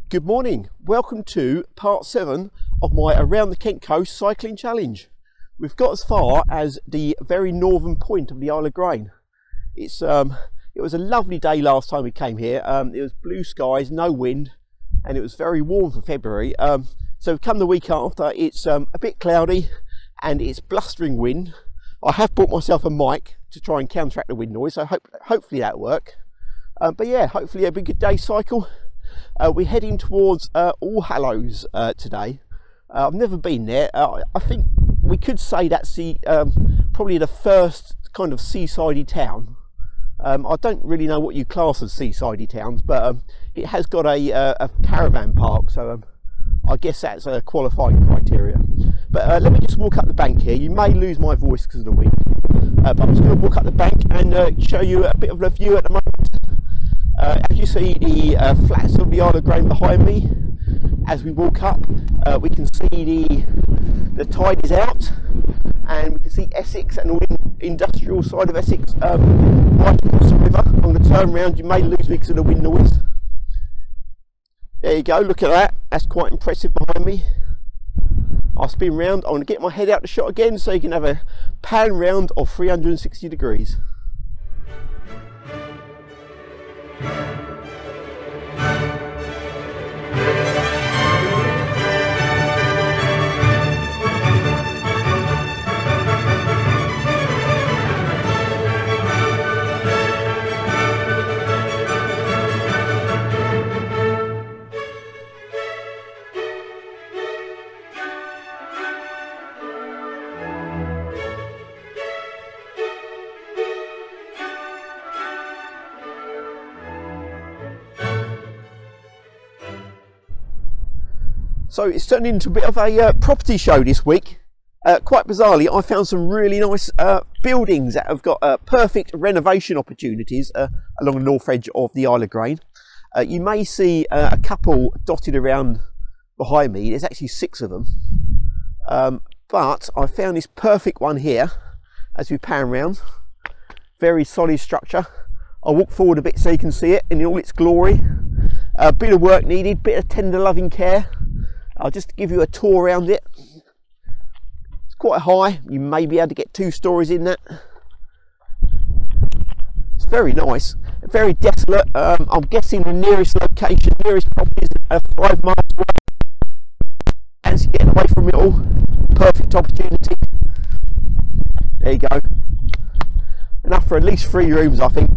Good morning, welcome to part 7 of my Around the Kent Coast cycling challenge. We've got as far as the very northern point of the Isle of Grain. It was a lovely day last time we came here. It was blue skies, no wind, and it was very warm for February. So come the week after, it's a bit cloudy and it's blustering wind. I have bought myself a mic to try and counteract the wind noise, so hopefully that'll work. But yeah, hopefully it'll be a good day cycle. We're heading towards Allhallows today. I've never been there. I think we could say that's probably the first kind of seasidey town. I don't really know what you class as seasidey towns, but it has got a caravan park, so I guess that's a qualifying criteria. But let me just walk up the bank here. You may lose my voice because of the wind, but I'm just going to walk up the bank and show you a bit of the view at the moment. As you see the flats of the Isle of Grain behind me, as we walk up, we can see the tide is out, and we can see Essex and the industrial side of Essex right across the river. I'm going to turn around, you may lose me because of the wind noise. There you go, look at that, that's quite impressive behind me. I'll spin round, I'm going to get my head out the shot again so you can have a pan round of 360 degrees. So it's turned into a bit of a property show this week. Quite bizarrely, I found some really nice buildings that have got perfect renovation opportunities along the north edge of the Isle of Grain. You may see a couple dotted around behind me. There's actually 6 of them. But I found this perfect one here as we pan round. Very solid structure. I'll walk forward a bit so you can see it in all its glory. A bit of work needed, bit of tender loving care. I'll just give you a tour around it. It's quite high. You may be able to get 2 stories in that. It's very nice, very desolate. I'm guessing the nearest location, nearest property is 5 miles away. As you get away from it all, perfect opportunity. There you go. Enough for at least 3 rooms, I think.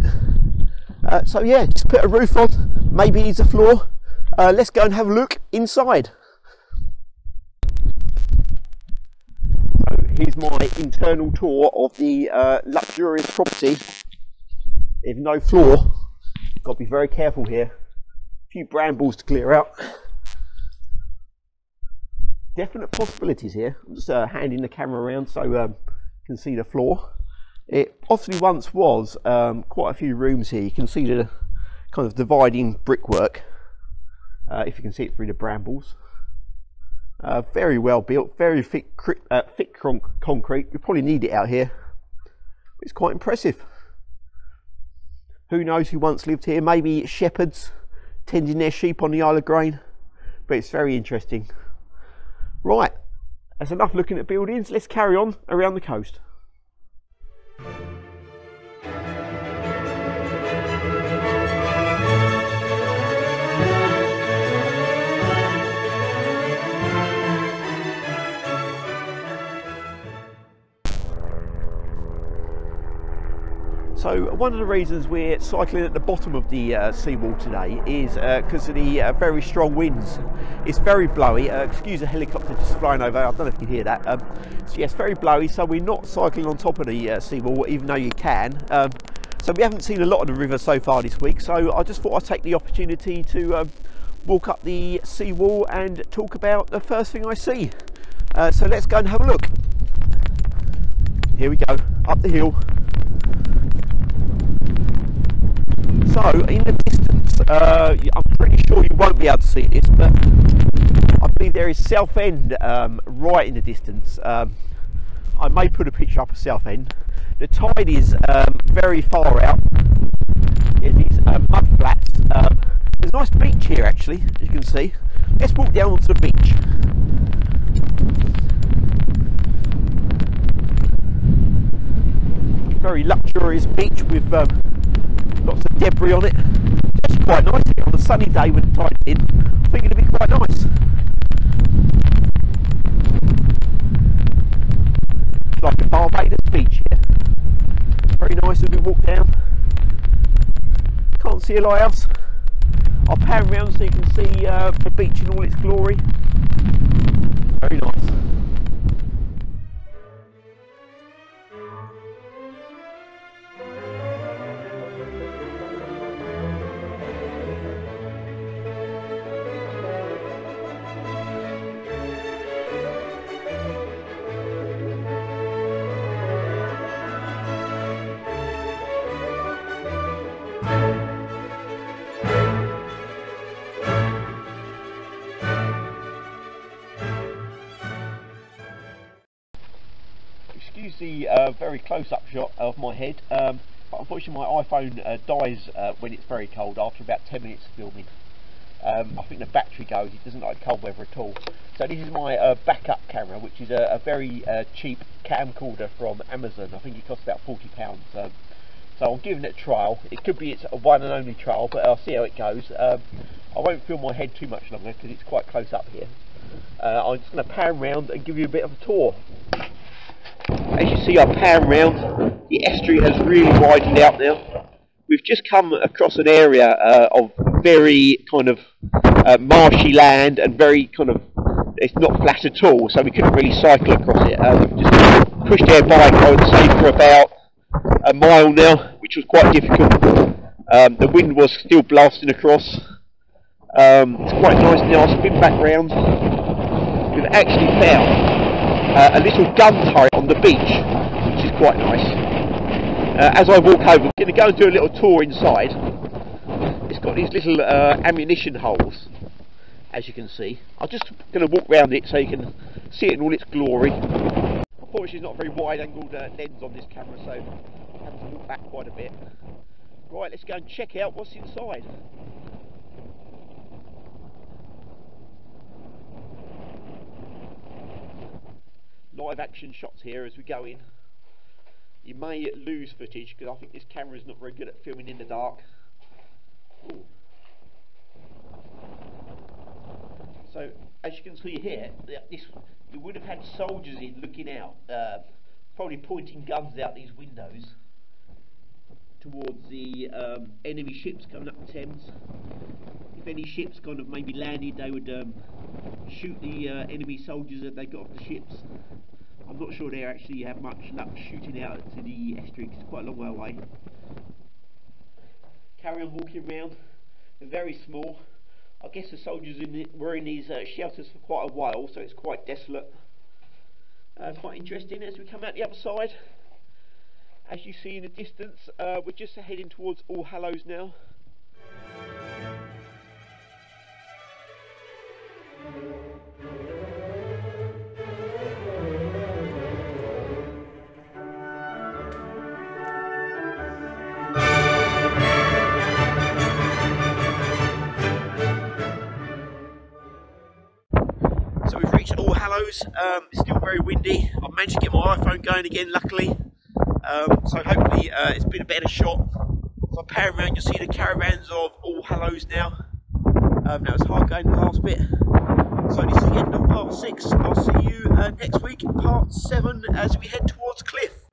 So yeah, just put a roof on, maybe needs a floor. Let's go and have a look inside. Here's my internal tour of the luxurious property. There's no floor. Got to be very careful here. A few brambles to clear out. Definite possibilities here. I'm just handing the camera around so you can see the floor. It obviously once was quite a few rooms here. You can see the kind of dividing brickwork, if you can see it through the brambles. Very well built, very thick concrete. We probably need it out here. It's quite impressive. Who knows who once lived here? Maybe shepherds tending their sheep on the Isle of Grain. But it's very interesting. Right, that's enough looking at buildings. Let's carry on around the coast. So one of the reasons we're cycling at the bottom of the seawall today is because of the very strong winds. It's very blowy. Excuse the helicopter just flying over. I don't know if you can hear that. So yes, very blowy. So we're not cycling on top of the seawall, even though you can. So we haven't seen a lot of the river so far this week. So I just thought I'd take the opportunity to walk up the seawall and talk about the first thing I see. So let's go and have a look. Here we go, up the hill. So in the distance, I'm pretty sure you won't be able to see this, but I believe there is Southend right in the distance. I may put a picture up of Southend. The tide is very far out. There's these mud flats. There's a nice beach here actually, as you can see. Let's walk down onto the beach. Very luxurious beach with lots of debris on it. It's actually quite nice here on a sunny day when the tide's in. I think it'll be quite nice. It's like a Barbados beach here. Very nice as we walk down. Can't see a lighthouse. I'll pan round so you can see the beach in all its glory. Very nice. Excuse the very close-up shot of my head, but unfortunately my iPhone dies when it's very cold after about 10 minutes of filming. I think the battery goes, it doesn't like cold weather at all. So this is my backup camera, which is a very cheap camcorder from Amazon. I think it costs about £40. So I'm giving it a trial. It could be it's a one and only trial, but I'll see how it goes. I won't film my head too much longer because it's quite close up here. I'm just going to pan round and give you a bit of a tour. As you see, I pan round. The estuary has really widened out now. We've just come across an area of very kind of marshy land and very kind of, it's not flat at all, so we couldn't really cycle across it. We've just pushed our bike, I would say, for about a mile now, which was quite difficult. The wind was still blasting across. It's quite nice now. I'll spin back round. We've actually found a little gun turret on the beach, which is quite nice. As I walk over, I'm going to go and do a little tour inside. It's got these little ammunition holes, as you can see. I'm just going to walk round it so you can see it in all its glory. Unfortunately, it's not a very wide-angled lens on this camera, so I have to walk back quite a bit. Right, let's go and check out what's inside. Live action shots here as we go in. You may lose footage because I think this camera is not very good at filming in the dark. Ooh. So as you can see here, you would have had soldiers in looking out, probably pointing guns out these windows towards the enemy ships coming up the Thames. If any ships kind of maybe landed, they would shoot the enemy soldiers as they got off the ships. I'm not sure they actually have much luck shooting out to the estuary because it's quite a long way away. Carry on walking around. They're very small. I guess the soldiers were in these shelters for quite a while, so it's quite desolate. Quite interesting as we come out the other side. As you see in the distance, we're just heading towards Allhallows now. So we've reached Allhallows. It's still very windy. I've managed to get my iPhone going again, luckily. So hopefully it's been a better shot. So I pan around, you'll see the caravans of Allhallows now. That was hard going the last bit. So this is the end of part 6. I'll see you next week in part 7 as we head towards Cliff.